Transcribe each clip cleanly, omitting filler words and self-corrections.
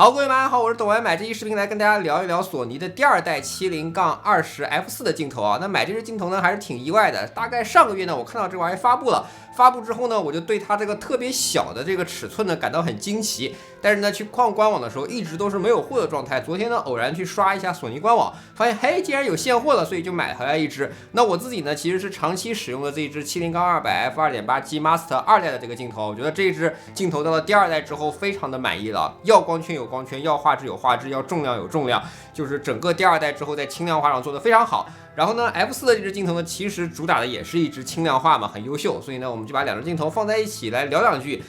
好，各位晚上好，我是懂玩买这期视频来跟大家聊一聊索尼的第二代70-20f4的镜头啊。那买这支镜头呢还是挺意外的，大概上个月呢我看到这玩意发布了，发布之后呢我就对它这个特别小的这个尺寸呢感到很惊奇，但是呢去逛官网的时候一直都是没有货的状态。昨天呢偶然去刷一下索尼官网，发现嘿竟然有现货了，所以就买回来一支。那我自己呢其实是长期使用的这一支70-200f 2.8G Master 二代的这个镜头，我觉得这一支镜头到了第二代之后非常的满意了，要光圈有光圈，要画质有画质，要重量有重量，就是整个第二代之后在轻量化上做得非常好。然后呢 F4 的这支镜头呢其实主打的也是一支轻量化嘛，很优秀，所以呢我们就把两支镜头放在一起来聊两句。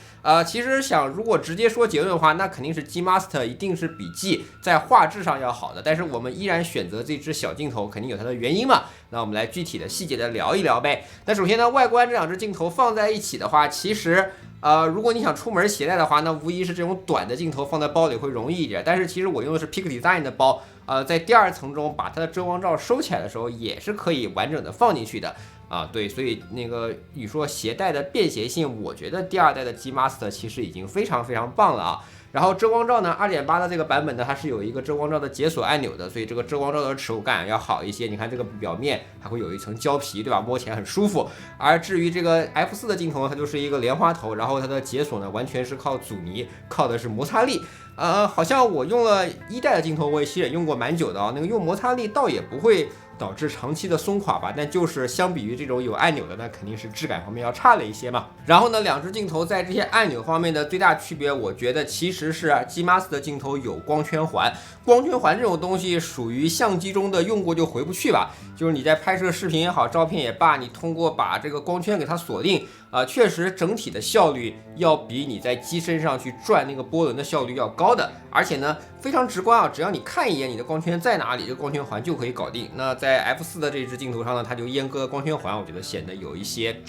其实如果直接说结论的话，那肯定是 G Master 一定是比 G 在画质上要好的，但是我们依然选择这支小镜头，肯定有它的原因嘛。那我们来具体的细节的聊一聊呗。那首先呢，外观这两支镜头放在一起的话，其实如果你想出门携带的话，那无疑是这种短的镜头放在包里会容易一点。但是其实我用的是 Peak Design 的包，在第二层中把它的遮光罩收起来的时候，也是可以完整的放进去的。对，所以那个你说携带的便携性，我觉得第二代的 G Master 其实已经非常非常棒了啊。然后遮光罩呢 2.8 的这个版本呢，它是有一个遮光罩的解锁按钮的，所以这个遮光罩的持手感要好一些。你看这个表面还会有一层胶皮，对吧？摸起来很舒服。而至于这个 F4 的镜头呢，它就是一个莲花头，然后它的解锁呢完全是靠阻尼，靠的是摩擦力。好像我用了一代的镜头，我也其实也用过蛮久的啊，那个用摩擦力倒也不会导致长期的松垮吧，但就是相比于这种有按钮的，那肯定是质感方面要差了一些嘛。然后呢，两支镜头在这些按钮方面的最大区别，我觉得其实是 G Master 的镜头有光圈环。光圈环这种东西属于相机中的用过就回不去吧，就是你在拍摄视频也好，照片也罢，你通过把这个光圈给它锁定，确实整体的效率要比你在机身上去转那个波轮的效率要高的，而且呢非常直观啊，只要你看一眼你的光圈在哪里，这个光圈环就可以搞定。那在 F4 的这支镜头上呢，它就阉割了光圈环，我觉得显得有一些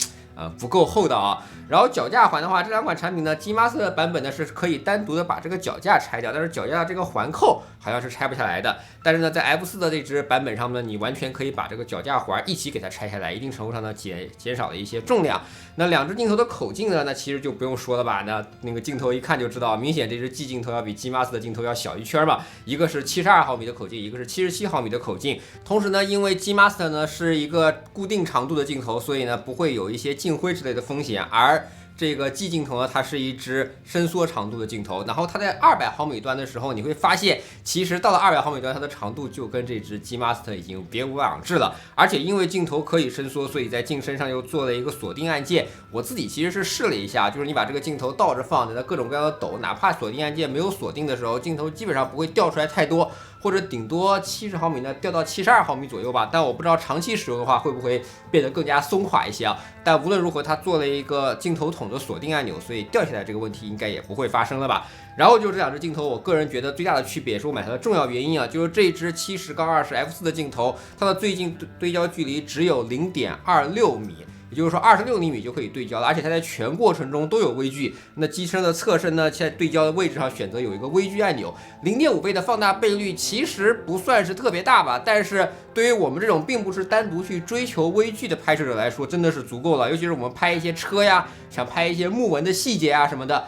不够厚道啊。然后脚架环的话，这两款产品呢 ，G Master 的版本呢是可以单独的把这个脚架拆掉，但是脚架的这个环扣好像是拆不下来的。但是呢，在 F4 的这支版本上呢，你完全可以把这个脚架环一起给它拆下来，一定程度上呢减少了一些重量。那两支镜头的口径呢，那其实就不用说了吧，那个镜头一看就知道，明显这支 G 镜头要比 G Master 的镜头要小一圈嘛，一个是72毫米的口径，一个是77毫米的口径。同时呢，因为 G Master 呢是一个固定长度的镜头，所以呢不会有一些镜灰之类的风险，而这个 G 镜头呢，它是一支伸缩长度的镜头，然后它在200毫米端的时候，你会发现，其实到了200毫米端，它的长度就跟这支 G Master 已经别无二致了。而且因为镜头可以伸缩，所以在镜身上又做了一个锁定按键。我自己其实是试了一下，就是你把这个镜头倒着放，在各种各样的抖，哪怕锁定按键没有锁定的时候，镜头基本上不会掉出来太多，或者顶多70毫米呢掉到72毫米左右吧。但我不知道长期使用的话会不会变得更加松垮一些啊。但无论如何，它做了一个镜头筒的锁定按钮，所以掉下来这个问题应该也不会发生了吧。然后就这两支镜头，我个人觉得最大的区别是我买它的重要原因啊，就是这支70-20f4 的镜头，它的最近对焦距离只有0.26米。也就是说26厘米就可以对焦了，而且它在全过程中都有微距。那机身的侧身呢，在对焦的位置上选择有一个微距按钮。0.5倍的放大倍率其实不算是特别大吧，但是对于我们这种并不是单独去追求微距的拍摄者来说，真的是足够了。尤其是我们拍一些车呀，想拍一些木纹的细节啊什么的，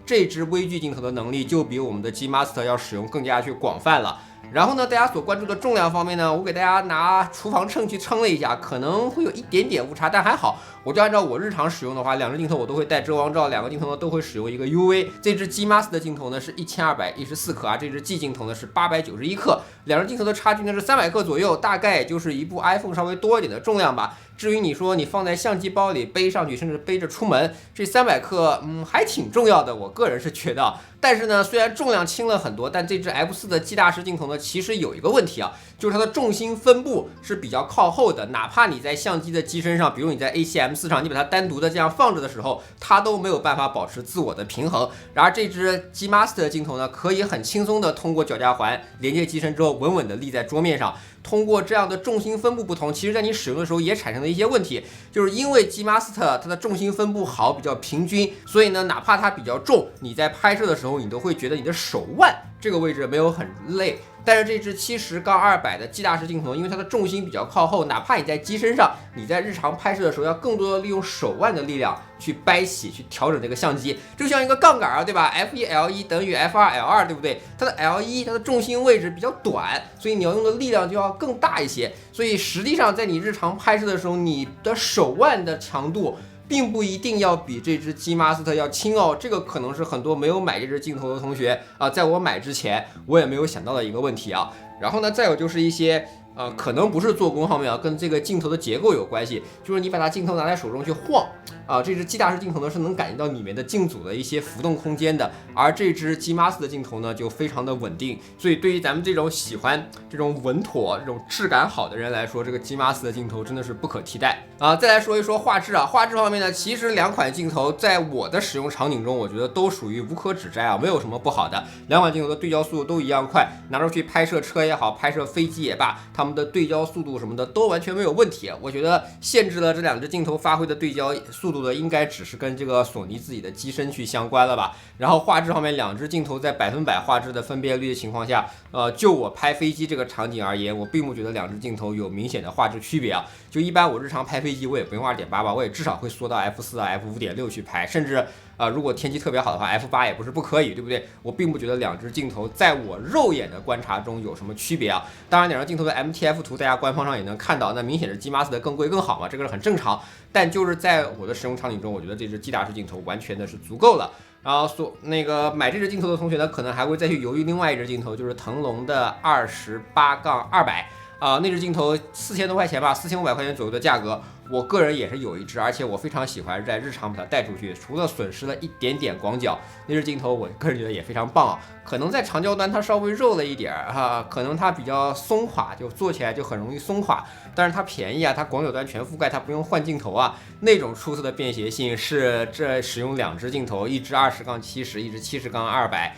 这支微距镜头的能力就比我们的 G Master 要使用更加去广泛了。然后呢，大家所关注的重量方面呢，我给大家拿厨房秤去称了一下，可能会有一点点误差，但还好。我就按照我日常使用的话，两支镜头我都会带遮光罩，两个镜头呢都会使用一个 UV。这支 G Master 的镜头呢是1214克啊，这支 G 镜头呢是891克，两支镜头的差距呢是300克左右，大概也就是一部 iPhone 稍微多一点的重量吧。至于你说你放在相机包里背上去，甚至背着出门，这300克还挺重要的，我个人是觉得。但是呢，虽然重量轻了很多，但这支 F4 的 G 大师镜头呢，其实有一个问题啊，就是它的重心分布是比较靠后的，哪怕你在相机的机身上，比如你在 A7M4 上，你把它单独的这样放着的时候，它都没有办法保持自我的平衡。然而这支 G Master 的镜头呢，可以很轻松的通过脚架环连接机身之后，稳稳的立在桌面上。通过这样的重心分布不同，其实在你使用的时候也产生了一些问题，就是因为 G Master 它的重心分布好，比较平均，所以呢，哪怕它比较重，你在拍摄的时候，你都会觉得你的手腕这个位置没有很累，但是这支70-200的 G 大师镜头，因为它的重心比较靠后，哪怕你在机身上，你在日常拍摄的时候要更多的利用手腕的力量去掰起、去调整这个相机，就像一个杠杆啊，对吧 ？F1L1 等于 F2L2，对不对？它的 L1 它的重心位置比较短，所以你要用的力量就要更大一些。所以实际上在你日常拍摄的时候，你的手腕的强度并不一定要比这支 G Master 要轻哦，这个可能是很多没有买这支镜头的同学啊，在我买之前我也没有想到的一个问题啊。然后呢，再有就是一些可能不是做工方面啊，跟这个镜头的结构有关系，就是你把它镜头拿在手中去晃啊，这支 G 大师镜头呢是能感觉到里面的镜组的一些浮动空间的，而这支 G Master 的镜头呢就非常的稳定，所以对于咱们这种喜欢这种稳妥、这种质感好的人来说，这个 G Master 的镜头真的是不可替代啊。再来说一说画质啊，画质方面呢，其实两款镜头在我的使用场景中，我觉得都属于无可指摘啊，没有什么不好的。两款镜头的对焦速度都一样快，拿出去拍摄车也好，拍摄飞机也罢，它们的对焦速度什么的都完全没有问题。我觉得限制了这两支镜头发挥的对焦速度的，应该只是跟这个索尼自己的机身去相关了吧。然后画质方面，两支镜头在100%画质的分辨率的情况下，就我拍飞机这个场景而言，我并不觉得两支镜头有明显的画质区别啊。就一般我日常拍飞机，我也不用2.8吧，我也至少会缩到 F4啊 F5.6去拍，甚至如果天气特别好的话 ，F8也不是不可以，对不对？我并不觉得两支镜头在我肉眼的观察中有什么区别啊。当然，两张镜头的 MTF 图大家官方上也能看到，那明显是 G Master 更贵更好嘛，这个是很正常。但就是在我的使用场景中，我觉得这支 G 大师镜头完全的是足够了。然后买这支镜头的同学呢，可能还会再去犹豫另外一支镜头，就是腾龙的28-200。那支镜头4000多块钱吧，4500块钱左右的价格，我个人也是有一支，而且我非常喜欢在日常把它带出去，除了损失了一点点广角，那支镜头我个人觉得也非常棒啊。可能在长焦端它稍微肉了一点哈，可能它比较松垮，就做起来就很容易松垮，但是它便宜啊，它广角端全覆盖，它不用换镜头啊，那种出色的便携性是这使用两支镜头，一支20-70，一支70-200。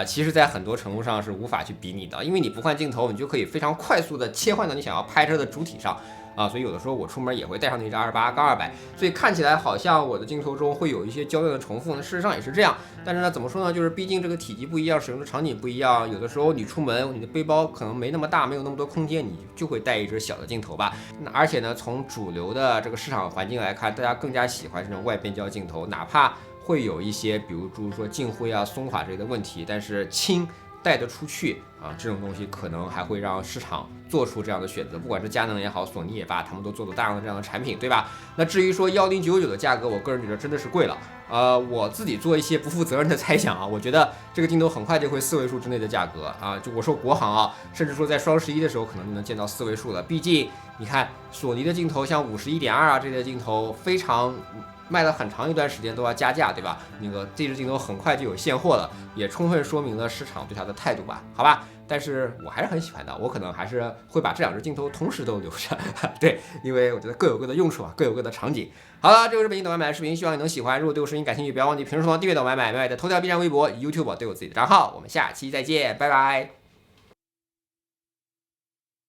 其实，在很多程度上是无法去比拟的，因为你不换镜头，你就可以非常快速的切换到你想要拍摄的主体上啊，所以有的时候我出门也会带上那支28-200，所以看起来好像我的镜头中会有一些焦段的重复，那事实上也是这样。但是呢，怎么说呢？就是毕竟这个体积不一样，使用的场景不一样，有的时候你出门，你的背包可能没那么大，没有那么多空间，你就会带一支小的镜头吧。那而且呢，从主流的这个市场环境来看，大家更加喜欢这种外变焦镜头，哪怕会有一些，比如说镜灰啊、松垮之类的问题，但是轻带得出去啊，这种东西可能还会让市场做出这样的选择，不管是佳能也好，索尼也罢，他们都做了大量的这样的产品，对吧？那至于说1099的价格，我个人觉得真的是贵了。我自己做一些不负责任的猜想啊，我觉得这个镜头很快就会4位数之内的价格啊，就我说国行啊，甚至说在双11的时候可能就能见到4位数了。毕竟你看索尼的镜头，像51.2啊这类镜头，非常卖了很长一段时间都要加价，对吧？这支镜头很快就有现货了，也充分说明了市场对它的态度吧？好吧，但是我还是很喜欢的，我可能还是会把这两支镜头同时都留着，对，因为我觉得各有各的用处啊，各有各的场景。好了，这就是本期抖买买的视频，希望你能喜欢。如果对我视频感兴趣，不要忘记评论区订阅抖买买买的头条、B 站、微博、YouTube 都有自己的账号。我们下期再见，拜拜。